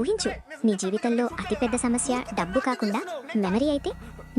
ఊహించు, నీ జీవితంలో అతిపెద్ద సమస్య డబ్బు కాకుండా మెమరీ అయితే?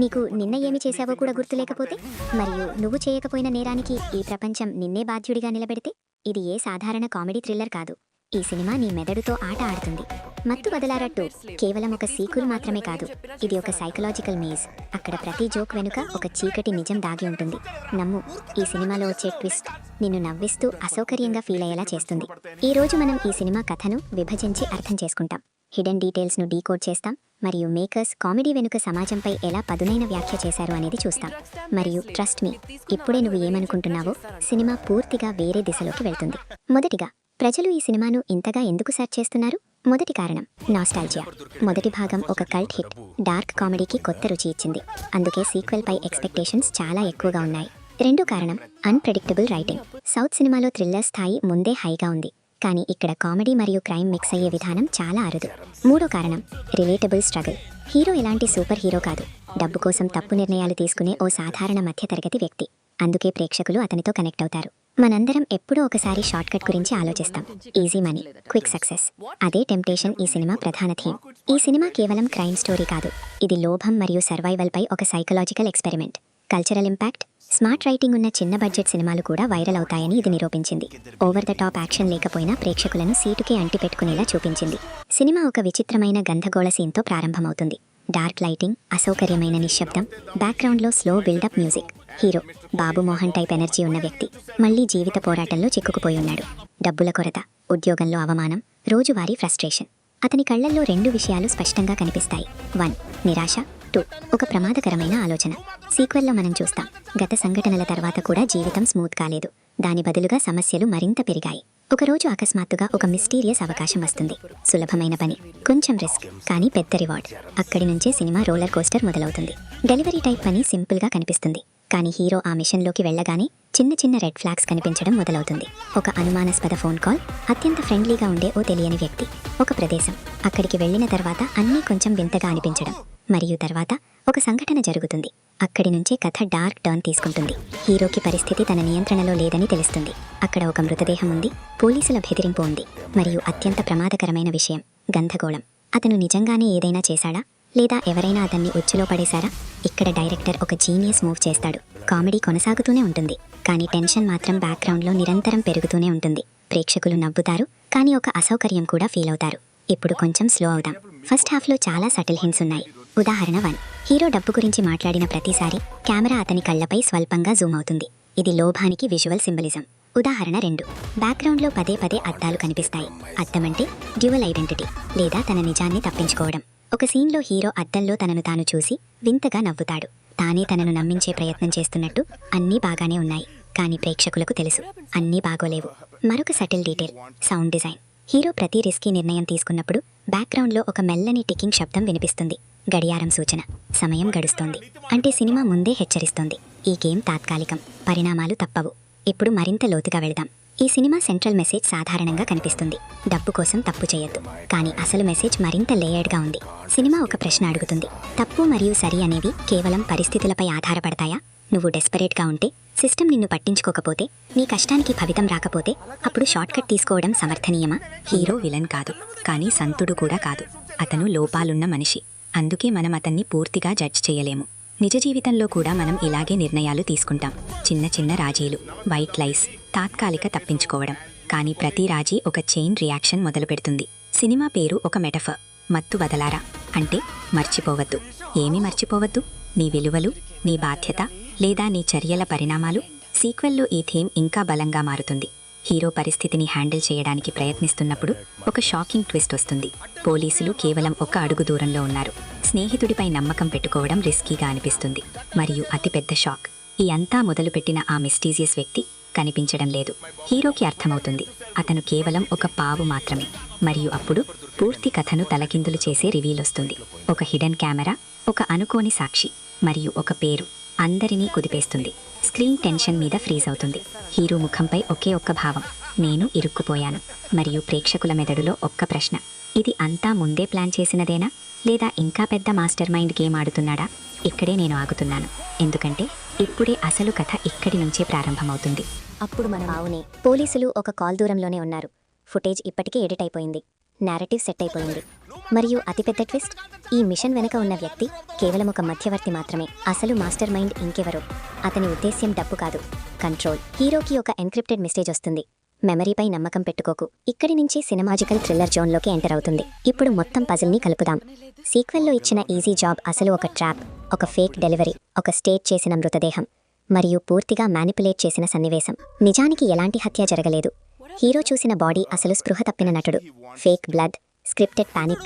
నీకు నిన్న ఏమి చేశావో కూడా గుర్తులేకపోతే, మరియు నువ్వు చేయకపోయిన నేరానికి ఈ ప్రపంచం నిన్నే బాధ్యుడిగా నిలబెడితే? ఇది ఏ సాధారణ కామెడీ థ్రిల్లర్ కాదు. ఈ సినిమా నీ మెదడుతో ఆట ఆడుతుంది. మత్తు బదలారట్టు కేవలం ఒక సీక్వెల్ మాత్రమే కాదు, ఇది ఒక సైకలాజికల్ మేజ్. అక్కడ ప్రతి జోక్ వెనుక ఒక చీకటి నిజం దాగి ఉంటుంది. నమ్ము, ఈ సినిమాలో వచ్చే ట్విస్ట్ నిన్ను నవ్విస్తూ అసౌకర్యంగా ఫీల్ అయ్యేలా చేస్తుంది. ఈ రోజు మనం ఈ సినిమా కథను విభజించి అర్థం చేసుకుంటాం. హిడెన్ డీటెయిల్స్ను డీకోడ్ చేస్తాం, మరియు మేకర్స్ కామెడీ వెనుక సమాజంపై ఎలా పదునైన వ్యాఖ్య చేశారు అనేది చూస్తాం. మరియు ట్రస్ట్ మీ, ఇప్పుడే నువ్వు ఏమనుకుంటున్నావో సినిమా పూర్తిగా వేరే దిశలోకి వెళ్తుంది. మొదటిగా, ప్రజలు ఈ సినిమాను ఇంతగా ఎందుకు సెర్చ్ చేస్తున్నారు? మొదటి కారణం నాస్టాల్జియా. మొదటి భాగం ఒక కల్ట్ హిట్, డార్క్ కామెడీకి కొత్త రుచి ఇచ్చింది. అందుకే సీక్వెల్ పై ఎక్స్పెక్టేషన్స్ చాలా ఎక్కువగా ఉన్నాయి. రెండో కారణం అన్ప్రెడిక్టబుల్ రైటింగ్. సౌత్ సినిమాలో థ్రిల్లర్ స్థాయి ముందే హైగా ఉంది, కానీ ఇక్కడ కామెడీ మరియు క్రైమ్ మిక్స్ అయ్యే విధానం చాలా అరుదు. మూడో కారణం రిలేటబుల్ స్ట్రగుల్. హీరో ఎలాంటి సూపర్ హీరో కాదు, డబ్బు కోసం తప్పు నిర్ణయాలు తీసుకునే ఓ సాధారణ మధ్యతరగతి వ్యక్తి. అందుకే ప్రేక్షకులు అతనితో కనెక్ట్ అవుతారు. మనందరం ఎప్పుడో ఒకసారి షార్ట్ కట్ గురించి ఆలోచిస్తాం, ఈజీ మనీ, క్విక్ సక్సెస్. అదే టెంప్టేషన్ ఈ సినిమా ప్రధాన థీమ్. ఈ సినిమా కేవలం క్రైమ్ స్టోరీ కాదు, ఇది లోభం మరియు సర్వైవల్ పై ఒక psychological experiment. Cultural impact. Smart writing ఉన్న చిన్న బడ్జెట్ సినిమాలు కూడా వైరల్ అవుతాయని ఇది నిరూపించింది. ఓవర్ ద టాప్ యాక్షన్ లేకపోయినా ప్రేక్షకులను సీటుకే అంటిపెట్టుకునేలా చూపించింది. సినిమా ఒక విచిత్రమైన గందరగోళ సీన్తో ప్రారంభమవుతుంది. డార్క్ లైటింగ్, అసౌకర్యమైన నిశ్శబ్దం, బ్యాక్గ్రౌండ్లో స్లో బిల్డప్ మ్యూజిక్. హీరో బాబు మోహన్ టైప్ ఎనర్జీ ఉన్న వ్యక్తి మళ్లీ జీవిత పోరాటంలో చిక్కుకుపోయి ఉన్నాడు. డబ్బుల కొరత, ఉద్యోగంలో అవమానం, రోజువారీ ఫ్రస్ట్రేషన్. అతని కళ్లల్లో రెండు విషయాలు స్పష్టంగా కనిపిస్తాయి. 1. నిరాశ. 2. ఒక ప్రమాదకరమైన ఆలోచన. సీక్వెల్లో మనం చూస్తాం, గత సంఘటనల తర్వాత కూడా జీవితం స్మూత్ కాలేదు. దాని బదులుగా సమస్యలు మరింత పెరిగాయి. ఒకరోజు అకస్మాత్తుగా ఒక మిస్టీరియస్ అవకాశం వస్తుంది. సులభమైన పని, కొంచెం రిస్క్, కానీ పెద్ద రివార్డ్. అక్కడి నుంచే సినిమా రోలర్ కోస్టర్ మొదలవుతుంది. డెలివరీ టైప్ పని సింపుల్గా కనిపిస్తుంది, కానీ హీరో ఆ మిషన్లోకి వెళ్ళగానే చిన్న చిన్న రెడ్ ఫ్లాగ్స్ కనిపించడం మొదలవుతుంది. ఒక అనుమానాస్పద ఫోన్ కాల్, అత్యంత ఫ్రెండ్లీగా ఉండే ఓ తెలియని వ్యక్తి, ఒక ప్రదేశం. అక్కడికి వెళ్ళిన తర్వాత అన్నీ కొంచెం వింతగా అనిపించడం, మరియు తర్వాత ఒక సంఘటన జరుగుతుంది. అక్కడి నుంచే కథ డార్క్ టర్న్ తీసుకుంటుంది. హీరోకి పరిస్థితి తన నియంత్రణలో లేదని తెలుస్తుంది. అక్కడ ఒక మృతదేహం ఉంది, పోలీసుల బెదిరింపు ఉంది, మరియు అత్యంత ప్రమాదకరమైన విషయం, గందరగోళం. అతను నిజంగానే ఏదైనా చేశాడా, లేదా ఎవరైనా అతన్ని ఉచ్చులో పడేశారా? ఇక్కడ డైరెక్టర్ ఒక జీనియస్ మూవ్ చేస్తాడు. కామెడీ కొనసాగుతూనే ఉంటుంది, కానీ టెన్షన్ మాత్రం బ్యాక్గ్రౌండ్లో నిరంతరం పెరుగుతూనే ఉంటుంది. ప్రేక్షకులు నవ్వుతారు, కానీ ఒక అసౌకర్యం కూడా ఫీల్ అవుతారు. ఇప్పుడు కొంచెం స్లో అవుదాం. ఫస్ట్ హాఫ్లో చాలా సటిల్ హింట్స్ ఉన్నాయి. ఉదాహరణ 1. హీరో డబ్బు గురించి మాట్లాడిన ప్రతిసారి కెమెరా అతని కళ్లపై స్వల్పంగా జూమ్ అవుతుంది. ఇది లోభానికి విజువల్ సింబలిజం. ఉదాహరణ 2. బ్యాక్గ్రౌండ్లో పదే పదే అద్దాలు కనిపిస్తాయి. అద్దమంటే డ్యువల్ ఐడెంటిటీ, లేదా తన నిజాన్ని తప్పించుకోవడం. ఒక సీన్లో హీరో అద్దంలో తనను తాను చూసి వింతగా నవ్వుతాడు. తానే తనను నమ్మించే ప్రయత్నం చేస్తున్నట్టు. అన్నీ బాగానే ఉన్నాయి, కానీ ప్రేక్షకులకు తెలుసు అన్నీ బాగోలేవు. మరొక subtle detail, sound design. Hero ప్రతి రిస్కీ నిర్ణయం తీసుకున్నప్పుడు బ్యాక్గ్రౌండ్లో ఒక మెల్లని టికింగ్ శబ్దం వినిపిస్తుంది. గడియారం సూచన, సమయం గడుస్తోంది. అంటే సినిమా ముందే హెచ్చరిస్తోంది, ఈ గేమ్ తాత్కాలికం, పరిణామాలు తప్పవు. ఇప్పుడు మరింత లోతుగా వెళదాం. ఈ సినిమా సెంట్రల్ మెసేజ్ సాధారణంగా కనిపిస్తుంది, డబ్బు కోసం తప్పు చేయొద్దు. కానీ అసలు మెసేజ్ మరింత లేయర్డ్గా ఉంది. సినిమా ఒక ప్రశ్న అడుగుతుంది, తప్పు మరియు సరి అనేవి కేవలం పరిస్థితులపై ఆధారపడతాయా? నువ్వు డెస్పరేట్గా ఉంటే, సిస్టమ్ నిన్ను పట్టించుకోకపోతే, నీ కష్టానికి ఫలితం రాకపోతే, అప్పుడు షార్ట్ కట్ తీసుకోవడం సమర్థనీయమా? హీరో విలన్ కాదు, కానీ సంతుడు కూడా కాదు. అతను లోపాలున్న మనిషి. అందుకే మనం అతన్ని పూర్తిగా జడ్జ్ చేయలేము. నిజ జీవితంలో కూడా మనం ఇలాగే నిర్ణయాలు తీసుకుంటాం. చిన్న చిన్న రాజీలు, వైట్ లైస్, తాత్కాలిక తప్పించుకోవడం. కానీ ప్రతి రాజీ ఒక చైన్ రియాక్షన్ మొదలు పెడుతుంది. సినిమా పేరు ఒక మెటఫర్, మత్తు వదలారా. అంటే మర్చిపోవద్దు. ఏమీ మర్చిపోవద్దు? నీ విలువలు, నీ బాధ్యత, లేదా నీ చర్యల పరిణామాలు. సీక్వెల్లో ఈ థీమ్ ఇంకా బలంగా మారుతుంది. హీరో పరిస్థితిని హ్యాండిల్ చేయడానికి ప్రయత్నిస్తున్నప్పుడు ఒక షాకింగ్ ట్విస్ట్ వస్తుంది. పోలీసులు కేవలం ఒక అడుగు దూరంలో ఉన్నారు. స్నేహితుడిపై నమ్మకం పెట్టుకోవడం రిస్కీగా అనిపిస్తుంది. మరియు అతిపెద్ద షాక్, ఈ అంతా మొదలుపెట్టిన ఆ మిస్టీజియస్ వ్యక్తి కనిపించడం లేదు. హీరోకి అర్థమవుతుంది, అతను కేవలం ఒక పావు మాత్రమే. మరియు అప్పుడు పూర్తి కథను తలకిందులు చేసే రివీల్ వస్తుంది. ఒక హిడెన్ కెమెరా, ఒక అనుకోని సాక్షి, మరియు ఒక పేరు అందరినీ కుదిపేస్తుంది. స్క్రీన్ టెన్షన్ మీద ఫ్రీజ్ అవుతుంది. హీరో ముఖంపై ఒకే ఒక్క భావం, నేను ఇరుక్కుపోయాను. మరియు ప్రేక్షకుల మెదడులో ఒక్క ప్రశ్న, ఇది అంతా ముందే ప్లాన్ చేసినదేనా, లేదా ఇంకా పెద్ద మాస్టర్ మైండ్ గేమ్ ఆడుతున్నాడా? ఇక్కడే నేను ఆగుతున్నాను, ఎందుకంటే ఇప్పుడే అసలు కథ ఇక్కడి నుంచే ప్రారంభమవుతుంది. అప్పుడు మనం అవునే, పోలీసులు ఒక కాల్ దూరంలోనే ఉన్నారు. ఫుటేజ్ ఇప్పటికే ఎడిట్ అయిపోయింది, నేరేటివ్ సెట్ అయిపోయింది. మరియు అతిపెద్ద ట్విస్ట్, ఈ మిషన్ వెనుక ఉన్న వ్యక్తి కేవలం ఒక మధ్యవర్తి మాత్రమే. అసలు మాస్టర్ మైండ్ ఇంకెవరో. అతని ఉద్దేశ్యం డబ్బు కాదు, కంట్రోల్. హీరోకి ఒక ఎన్క్రిప్టెడ్ మెసేజ్ వస్తుంది: మెమరీపై నమ్మకం పెట్టుకోకు. ఇక్కడి నుంచి సినిమాజికల్ థ్రిల్లర్ జోన్లోకి ఎంటర్ అవుతుంది. ఇప్పుడు మొత్తం పజిల్ని కలుపుదాం. సీక్వెల్లో ఇచ్చిన ఈజీ జాబ్ అసలు ఒక ట్రాప్, ఒక ఫేక్ డెలివరీ, ఒక స్టేట్ చేసిన మృతదేహం, మరియు పూర్తిగా మ్యానిపులేట్ చేసిన సన్నివేశం. నిజానికి ఎలాంటి హత్య జరగలేదు. హీరో చూసిన బాడీ అసలు స్పృహ తప్పిన నటుడు. Fake blood, scripted panic.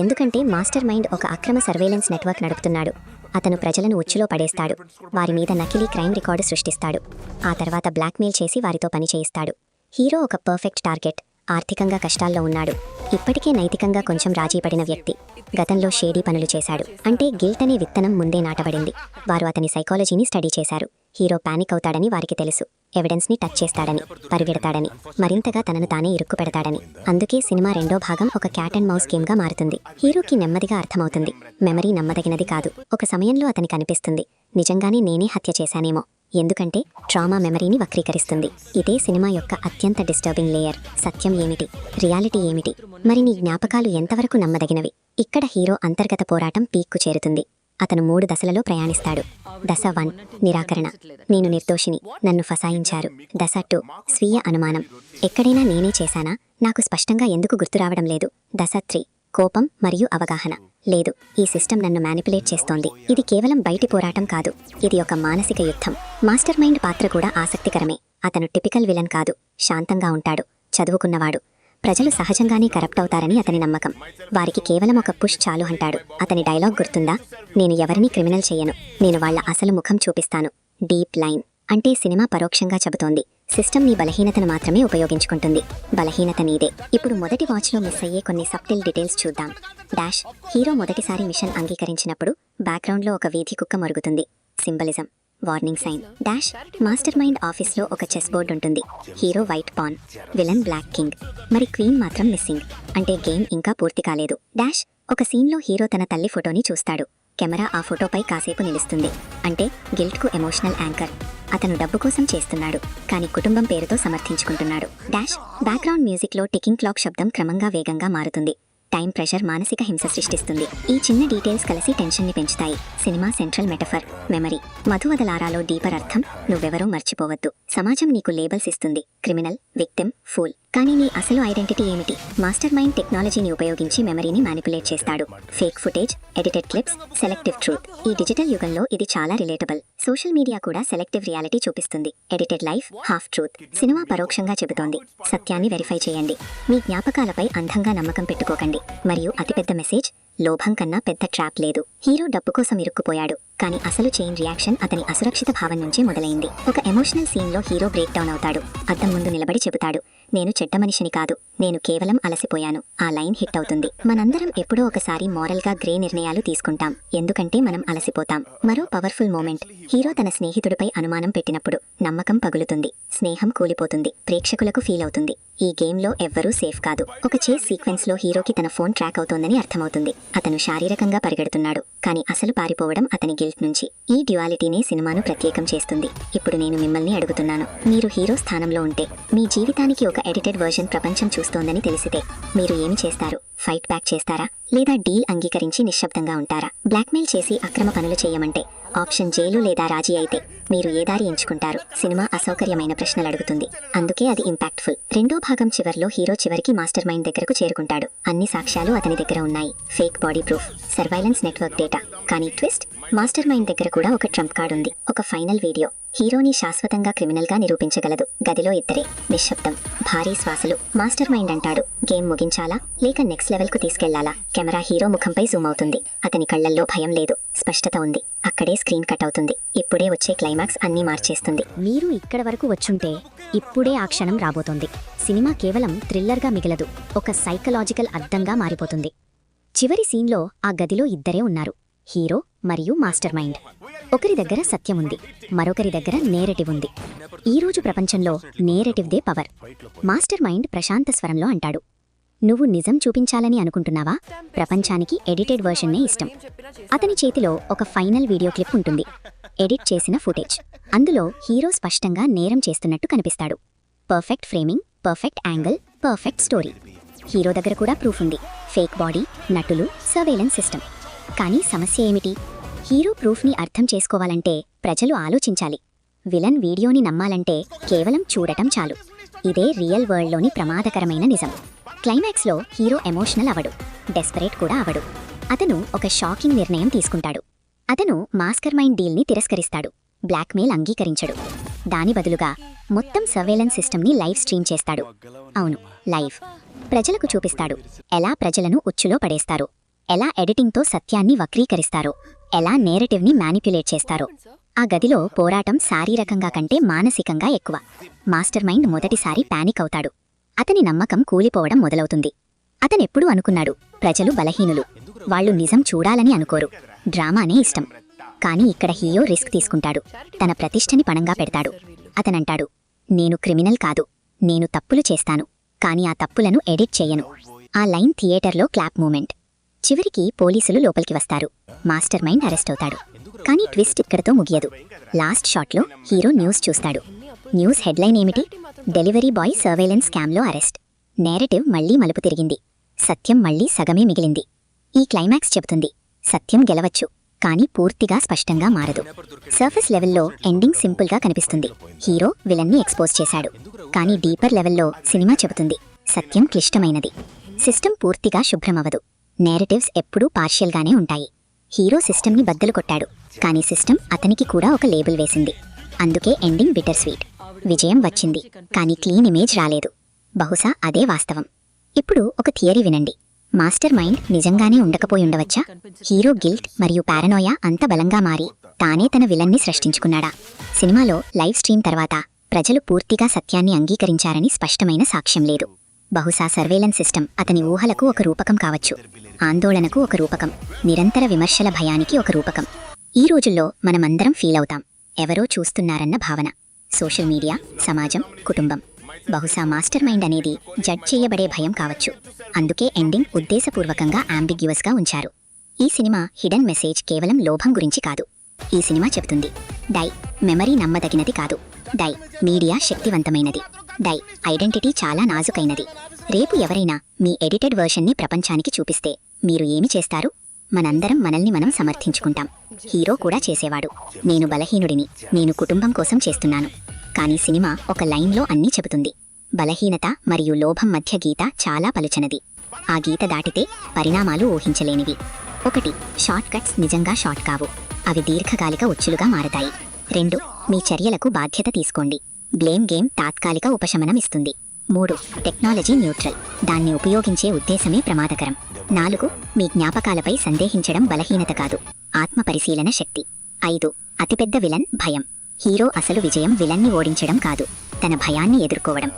ఎందుకంటే మాస్టర్ మైండ్ ఒక అక్రమ సర్వేలెన్స్ నెట్వర్క్ నడుపుతున్నాడు. అతను ప్రజలను ఉచ్చులో పడేస్తాడు, వారి మీద నకిలీ క్రైమ్ రికార్డు సృష్టిస్తాడు, ఆ తర్వాత బ్లాక్మెయిల్ చేసి వారితో పని చేయిస్తాడు. హీరో ఒక పర్ఫెక్ట్ టార్గెట్. ఆర్థికంగా కష్టాల్లో ఉన్నాడు, ఇప్పటికే నైతికంగా కొంచెం రాజీపడిన వ్యక్తి. గతంలో షేడీ పనులు చేశాడు, అంటే గిల్ట్ అనే విత్తనం ముందే నాటబడింది. వారు అతని సైకాలజీని స్టడీ చేశారు. హీరో పానిక్ అవుతాడని వారికి తెలుసు. ఎవిడెన్స్ని టచ్ చేస్తాడని, పరిగెడతాడని, మరింతగా తనను తానే ఇరుక్కు పెడతాడని. అందుకే సినిమా రెండో భాగం ఒక క్యాట్ అండ్ మౌస్ గేమ్గా మారుతుంది. హీరోకి నెమ్మదిగా అర్థమవుతుంది, మెమరీ నమ్మదగినది కాదు. ఒక సమయంలో అతనికి అనిపిస్తుంది, నిజంగానే నేనే హత్య చేశానేమో. ఎందుకంటే ట్రామా మెమరీని వక్రీకరిస్తుంది. ఇదే సినిమా యొక్క అత్యంత డిస్టర్బింగ్ లేయర్. సత్యం ఏమిటి, రియాలిటీ ఏమిటి, మరి నీ జ్ఞాపకాలు ఎంతవరకు నమ్మదగినవి? ఇక్కడ హీరో అంతర్గత పోరాటం పీక్కు చేరుతుంది. అతను 3 దశలలో ప్రయాణిస్తాడు. దశ 1 నిరాకరణ, నేను నిర్దోషిని, నన్ను ఫసాయించారు. దశ 2 స్వీయ అనుమానం, ఎక్కడైనా నేనే చేశానా, నాకు స్పష్టంగా ఎందుకు గుర్తురావడం లేదు. దశ 3 కోపం మరియు అవగాహన, లేదు, ఈ సిస్టమ్ నన్ను మ్యానిపులేట్ చేస్తోంది. ఇది కేవలం బయటి పోరాటం కాదు, ఇది ఒక మానసిక యుద్ధం. మాస్టర్ మైండ్ పాత్ర కూడా ఆసక్తికరమే. అతను టిపికల్ విలన్ కాదు, శాంతంగా ఉంటాడు, చదువుకున్నవాడు. ప్రజలు సహజంగానే కరప్ట్ అవుతారని అతని నమ్మకం. వారికి కేవలం ఒక పుష్ చాలు అంటాడు. అతని డైలాగ్ గుర్తుందా? నేను ఎవరిని క్రిమినల్ చేయను, నేను వాళ్ళ అసలు ముఖం చూపిస్తాను. డీప్ లైన్ అంటే సినిమా పరోక్షంగా చెబుతోంది, సిస్టమ్ నీ బలహీనతను మాత్రమే ఉపయోగించుకుంటుంది. బలహీనత నీదే. ఇప్పుడు మొదటి వాచ్లో మిస్ అయ్యే కొన్ని సబ్టిల్ డీటెయిల్స్ చూద్దాం. డాష్ హీరో మొదటిసారి మిషన్ అంగీకరించినప్పుడు బ్యాక్గ్రౌండ్లో ఒక వీధి కుక్క మరుగుతుంది. Symbolism, warning sign. Dash mastermind ఆఫీస్లో ఒక చెస్ బోర్డు ఉంటుంది. Hero white pawn, villain black king, మరి క్వీన్ మాత్రం మిస్సింగ్, అంటే గేమ్ ఇంకా పూర్తి కాలేదు. డాష్ ఒక సీన్లో హీరో తన తల్లి ఫోటోని చూస్తాడు. కెమెరా ఆ ఫోటోపై కాసేపు నిలుస్తుంది, అంటే గిల్ట్కు ఎమోషనల్ యాంకర్. అతను డబ్బు కోసం చేస్తున్నాడు, కానీ కుటుంబం పేరుతో సమర్థించుకుంటున్నాడు. డాష్ బ్యాక్గ్రౌండ్ మ్యూజిక్లో టికింగ్ క్లాక్ శబ్దం క్రమంగా వేగంగా మారుతుంది. టైం ప్రెషర్ మానసిక హింస సృష్టిస్తుంది. ఈ చిన్న డీటెయిల్స్ కలిసి టెన్షన్ని పెంచుతాయి. Cinema central metaphor memory. మధువదలారాలో డీపర్ అర్థం, నువ్వెవరో మర్చిపోవద్దు. సమాజం నీకు లేబుల్స్ ఇస్తుంది, క్రిమినల్, విక్టిమ్, ఫూల్. కానీ నీ అసలు ఐడెంటిటీ ఏమిటి? మాస్టర్ మైండ్ టెక్నాలజీని ఉపయోగించి మెమరీని మ్యానిపులేట్ చేస్తాడు. Fake footage, edited clips, selective truth. ఈ డిజిటల్ యుగంలో ఇది చాలా రిలేటబుల్. సోషల్ మీడియా కూడా సెలెక్టివ్ రియాలిటీ చూపిస్తుంది. Edited life, half truth. Cinema పరోక్షంగా చెబుతోంది, సత్యాన్ని వెరిఫై చేయండి. మీ జ్ఞాపకాలపై అంధంగా నమ్మకం పెట్టుకోకండి. మరియు అతిపెద్ద మెసేజ్, లోభం కన్నా పెద్ద ట్రాప్ లేదు. హీరో డబ్బు కోసం ఇరుక్కుపోయాడు, కానీ అసలు చైన్ రియాక్షన్ అతని అసురక్షిత భావం నుంచే మొదలైంది. ఒక ఎమోషనల్ సీన్లో హీరో బ్రేక్ డౌన్ అవుతాడు. అద్దం ముందు నిలబడి చెబుతాడు, నేను చెడ్డ మనిషిని కాదు, నేను కేవలం అలసిపోయాను. ఆ లైన్ హిట్ అవుతుంది. మనందరం ఎప్పుడో ఒకసారి మోరల్గా గ్రే నిర్ణయాలు తీసుకుంటాం, ఎందుకంటే మనం అలసిపోతాం. మరో పవర్ఫుల్ మూమెంట్, హీరో తన స్నేహితుడిపై అనుమానం పెట్టినప్పుడు నమ్మకం పగులుతుంది, స్నేహం కూలిపోతుంది, ప్రేక్షకులకు ఫీల్ అవుతుంది, ఈ గేమ్లో ఎవ్వరూ సేఫ్ కాదు. ఒక చేస్ సీక్వెన్స్లో హీరోకి తన ఫోన్ ట్రాక్ అవుతోందని అర్థమవుతుంది. అతను శారీరకంగా పరిగెడుతున్నాడు, కానీ అసలు పారిపోవడం అతని గిల్ట్ నుంచి. ఈ డ్యువాలిటీనే సినిమాను ప్రత్యేకం చేస్తుంది. ఇప్పుడు నేను మిమ్మల్ని అడుగుతున్నాను, మీరు హీరో స్థానంలో ఉంటే, మీ జీవితానికి ఒక ఎడిటెడ్ వర్షన్ ప్రపంచం చూస్తోందని తెలిసితే మీరు ఏమి చేస్తారు? ఫైట్ బ్యాక్ చేస్తారా, లేదా డీల్ అంగీకరించి నిశ్శబ్దంగా ఉంటారా? బ్లాక్మెయిల్ చేసి అక్రమ పనులు చేయమంటే ఆప్షన్ జైలు లేదా రాజీ అయితే మీరు ఏ దారి ఎంచుకుంటారు? సినిమా అసౌకర్యమైన ప్రశ్నలు అడుగుతుంది, అందుకే అది ఇంపాక్ట్ఫుల్. రెండో భాగం చివర్లో హీరో చివరికి మాస్టర్ మైండ్ దగ్గరకు చేరుకుంటాడు. అన్ని సాక్ష్యాలు అతని దగ్గర ఉన్నాయి, fake body proof, surveillance network data. కానీ ట్విస్ట్, మాస్టర్ మైండ్ దగ్గర కూడా ఒక ట్రంప్ కార్డ్ ఉంది, ఒక ఫైనల్ వీడియో. హీరోని శాశ్వతంగా క్రిమినల్గా నిరూపించగలదు. గదిలో ఇద్దరే, నిశ్శబ్దం, భారీ శ్వాసలు. మాస్టర్ మైండ్ అంటాడు, గేమ్ ముగించాలా లేక నెక్స్ట్ లెవెల్కు తీసుకెళ్లాలా? కెమెరా హీరో ముఖంపై జూమ్ అవుతుంది. అతని కళ్లల్లో భయం లేదు, స్పష్టత ఉంది. అక్కడే స్క్రీన్ కట్ అవుతుంది. ఇప్పుడే వచ్చే క్లైమాక్స్ అన్నీ మార్చేస్తుంది. మీరు ఇక్కడ వరకు వచ్చుంటే ఇప్పుడే ఆ క్షణం రాబోతోంది. సినిమా కేవలం థ్రిల్లర్గా మిగలదు, ఒక సైకలాజికల్ అర్థంగా మారిపోతుంది. చివరి సీన్లో ఆ గదిలో ఇద్దరే ఉన్నారు, హీరో మరియు మాస్టర్ మైండ్. ఒకరి దగ్గర సత్యం ఉంది, మరొకరి దగ్గర నేరేటివ్ ఉంది. ఈరోజు ప్రపంచంలో నేరేటివ్దే పవర్. మాస్టర్ మైండ్ ప్రశాంత స్వరంలో అంటాడు, నువ్వు నిజం చూపించాలని అనుకుంటున్నావా? ప్రపంచానికి ఎడిటెడ్ వర్షన్నే ఇష్టం. అతని చేతిలో ఒక ఫైనల్ వీడియో క్లిప్ ఉంటుంది, ఎడిట్ చేసిన ఫుటేజ్. అందులో హీరో స్పష్టంగా నేరం చేస్తున్నట్టు కనిపిస్తాడు. Perfect framing, perfect angle, perfect story. Hero దగ్గర కూడా ప్రూఫ్ ఉంది. ఫేక్ బాడీ, నటులు, సర్వేలెన్స్ సిస్టమ్. కానీ సమస్య ఏమిటి? హీరో ప్రూఫ్ని అర్థం చేసుకోవాలంటే ప్రజలు ఆలోచించాలి. విలన్ వీడియోని నమ్మాలంటే కేవలం చూడటం చాలు. ఇదే రియల్ వరల్డ్లోని ప్రమాదకరమైన నిజం. క్లైమాక్స్లో హీరో ఎమోషనల్ అవడు, డెస్పరేట్ కూడా అవడు. అతను ఒక షాకింగ్ నిర్ణయం తీసుకుంటాడు. అతను మాస్టర్ మైండ్ డీల్ని తిరస్కరిస్తాడు, బ్లాక్మెయిల్ అంగీకరించడు. దాని బదులుగా మొత్తం సర్వేలెన్స్ సిస్టమ్ని లైవ్ స్ట్రీమ్ చేస్తాడు. అవును, లైవ్. ప్రజలకు చూపిస్తాడు ఎలా ప్రజలను ఉచ్చులో పడేస్తారో, ఎలా ఎడిటింగ్తో సత్యాన్ని వక్రీకరిస్తారో, ఎలా నేరేటివ్ని మ్యానిప్యులేట్ చేస్తారో. ఆ గదిలో పోరాటం శారీరకంగా కంటే మానసికంగా ఎక్కువ. మాస్టర్ మైండ్ మొదటిసారి పానిక్ అవుతాడు. అతని నమ్మకం కూలిపోవడం మొదలవుతుంది. అతనెప్పుడూ అనుకున్నాడు, ప్రజలు బలహీనులు, వాళ్ళు నిజం చూడాలని అనుకోరు, డ్రామానే ఇష్టం. కానీ ఇక్కడ హీరో రిస్క్ తీసుకుంటాడు, తన ప్రతిష్టని పణంగా పెడతాడు. అతనంటాడు, నేను క్రిమినల్ కాదు, నేను తప్పులు చేస్తాను, కానీ ఆ తప్పులను ఎడిట్ చెయ్యను. ఆ లైన్ థియేటర్లో క్లాప్ మూమెంట్. చివరికి పోలీసులు లోపలికి వస్తారు. మాస్టర్ మైండ్ అరెస్ట్ అవుతాడు. కానీ ట్విస్ట్ ఇక్కడతో ముగియదు. లాస్ట్ షాట్లో హీరో న్యూస్ చూస్తాడు. న్యూస్ హెడ్లైన్ ఏమిటి? డెలివరీ బాయ్ సర్వేలెన్స్ స్కామ్లో అరెస్ట్. నేరేటివ్ మళ్లీ మలుపు తిరిగింది. సత్యం మళ్లీ సగమే మిగిలింది. ఈ క్లైమాక్స్ చెబుతుంది, సత్యం గెలవచ్చు, కానీ పూర్తిగా స్పష్టంగా మారదు. సర్ఫేస్ లెవెల్లో ఎండింగ్ సింపుల్గా కనిపిస్తుంది. హీరో విలన్ని ఎక్స్పోజ్ చేశాడు. కానీ డీపర్ లెవెల్లో సినిమా చెబుతుంది, సత్యం క్లిష్టమైనది. సిస్టమ్ పూర్తిగా శుభ్రమవదు. నేరేటివ్స్ ఎప్పుడూ పార్షియల్గానే ఉంటాయి. హీరో సిస్టమ్ని బద్దలు కొట్టాడు, కానీ సిస్టమ్ అతనికి కూడా ఒక లేబుల్ వేసింది. అందుకే ఎండింగ్ బిటర్ స్వీట్. విజయం వచ్చింది, కానీ క్లీన్ ఇమేజ్ రాలేదు. బహుశా అదే వాస్తవం. ఇప్పుడు ఒక థియరీ వినండి. మాస్టర్ మైండ్ నిజంగానే ఉండకపోయుండవచ్చా? హీరో గిల్ట్ మరియు పారనోయా అంత బలంగా మారి తానే తన విలన్ని సృష్టించుకున్నాడా? సినిమాలో లైవ్ స్ట్రీమ్ తర్వాత ప్రజలు పూర్తిగా సత్యాన్ని అంగీకరించారని స్పష్టమైన సాక్ష్యం లేదు. బహుశా సర్వేలెన్స్ సిస్టమ్ అతని ఊహలకు ఒక రూపకం కావచ్చు, ఆందోళనకు ఒక రూపకం, నిరంతర విమర్శల భయానికి ఒక రూపకం. ఈ రోజుల్లో మనమందరం ఫీల్ అవుతాం, ఎవరో చూస్తున్నారన్న భావన. సోషల్ మీడియా, సమాజం, కుటుంబం. బహుశా మాస్టర్ మైండ్ అనేది జడ్జ్ చేయబడే భయం కావచ్చు. అందుకే ఎండింగ్ ఉద్దేశపూర్వకంగా అంబిగ్యువస్గా ఉంచారు. ఈ సినిమా హిడెన్ మెసేజ్ కేవలం లోభం గురించి కాదు. ఈ సినిమా చెబుతుంది, డై మెమరీ నమ్మదగినది కాదు, డై మీడియా శక్తివంతమైనది, డై ఐడెంటిటీ చాలా నాజుకైనది. రేపు ఎవరైనా మీ ఎడిటెడ్ వర్షన్ని ప్రపంచానికి చూపిస్తే మీరు ఏమి చేస్తారు? మనందరం మనల్ని మనం సమర్థించుకుంటాం. హీరో కూడా చేసేవాడు, నేను బలహీనుడిని, నేను కుటుంబం కోసం చేస్తున్నాను. కానీ సినిమా ఒక లైన్లో అన్నీ చెబుతుంది. బలహీనత మరియు లోభం మధ్య గీత చాలా పలుచనది. ఆ గీత దాటితే పరిణామాలు ఊహించలేనివి. 1. షార్ట్ కట్స్ నిజంగా షార్ట్ కావు, అవి దీర్ఘకాలిక ఉచ్చులుగా మారతాయి. 2. మీ చర్యలకు బాధ్యత తీసుకోండి, బ్లేమ్ గేమ్ తాత్కాలిక ఉపశమనం ఇస్తుంది. 3. టెక్నాలజీ న్యూట్రల్, దాన్ని ఉపయోగించే ఉద్దేశమే ప్రమాదకరం. 4. మీ జ్ఞాపకాలపై సందేహించడం బలహీనత కాదు, ఆత్మ పరిశీలన శక్తి. 5. అతిపెద్ద విలన్ భయం. హీరో అసలు విజయం విలన్ని ఓడించడం కాదు, తన భయాన్ని ఎదుర్కోవడం.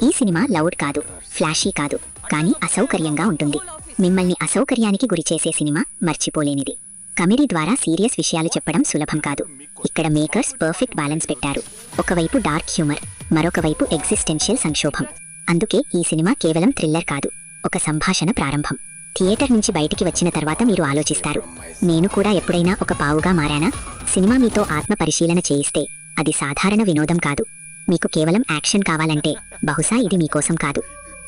ఈ సినిమా లౌడ్ కాదు, ఫ్లాషీ కాదు, కానీ అసౌకర్యంగా ఉంటుంది. మిమ్మల్ని అసౌకర్యానికి గురిచేసే సినిమా మర్చిపోలేనిది. కమెడీ ద్వారా సీరియస్ విషయాలు చెప్పడం సులభం కాదు. ఇక్కడ మేకర్స్ పర్ఫెక్ట్ బ్యాలెన్స్ పెట్టారు. ఒకవైపు డార్క్ హ్యూమర్, మరొక వైపు ఎగ్జిస్టెన్షియల్ సంక్షోభం. అందుకే ఈ సినిమా కేవలం థ్రిల్లర్ కాదు, ఒక సంభాషణ ప్రారంభం. థియేటర్ నుంచి బయటికి వచ్చిన తర్వాత మీరు ఆలోచిస్తారు, నేను కూడా ఎప్పుడైనా ఒక పావుగా మారానా? సినిమా మీతో ఆత్మ పరిశీలన చేయిస్తే అది సాధారణ వినోదం కాదు. మీకు కేవలం యాక్షన్ కావాలంటే బహుశా ఇది మీకోసం కాదు.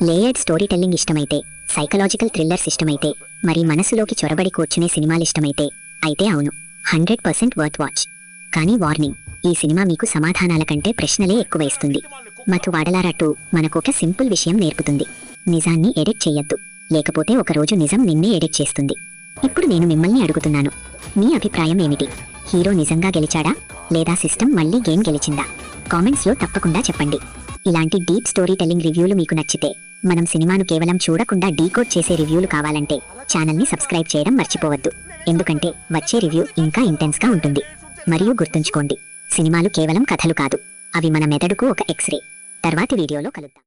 లేయర్డ్ స్టోరీ టెల్లింగ్ ఇష్టమైతే, సైకలాజికల్ థ్రిల్లర్స్ ఇష్టమైతే, మరి మనసులోకి చొరబడి కూర్చునే సినిమాలిష్టమైతే అయితే అవును, 100% వర్త్ వాచ్. కానీ వార్నింగ్, ఈ సినిమా మీకు సమాధానాల కంటే ప్రశ్నలే ఎక్కువ ఇస్తుంది. మధు వాడలారా 2 మనకొక సింపుల్ విషయం నేర్పుతుంది, నిజాన్ని ఎడిట్ చెయ్యొద్దు, లేకపోతే ఒకరోజు నిజం నిన్నే ఎడిట్ చేస్తుంది. ఇప్పుడు నేను మిమ్మల్ని అడుగుతున్నాను, మీ అభిప్రాయం ఏమిటి? హీరో నిజంగా గెలిచాడా, లేదా సిస్టమ్ మళ్ళీ గేమ్ గెలిచిందా? కామెంట్స్లో తప్పకుండా చెప్పండి. ఇలాంటి డీప్ స్టోరీ టెల్లింగ్ రివ్యూలు మీకు నచ్చితే, మనం సినిమాను కేవలం చూడకుండా డీకోడ్ చేసే రివ్యూలు కావాలంటే ఛానల్ని సబ్స్క్రైబ్ చేయడం మర్చిపోవద్దు. ఎందుకంటే వచ్చే రివ్యూ ఇంకా ఇంటెన్స్గా ఉంటుంది. మరియు గుర్తుంచుకోండి, సినిమాలు కేవలం కథలు కాదు, అవి మన మెదడుకు ఒక ఎక్స్రే. తర్వాతి వీడియోలో కలుద్దాం.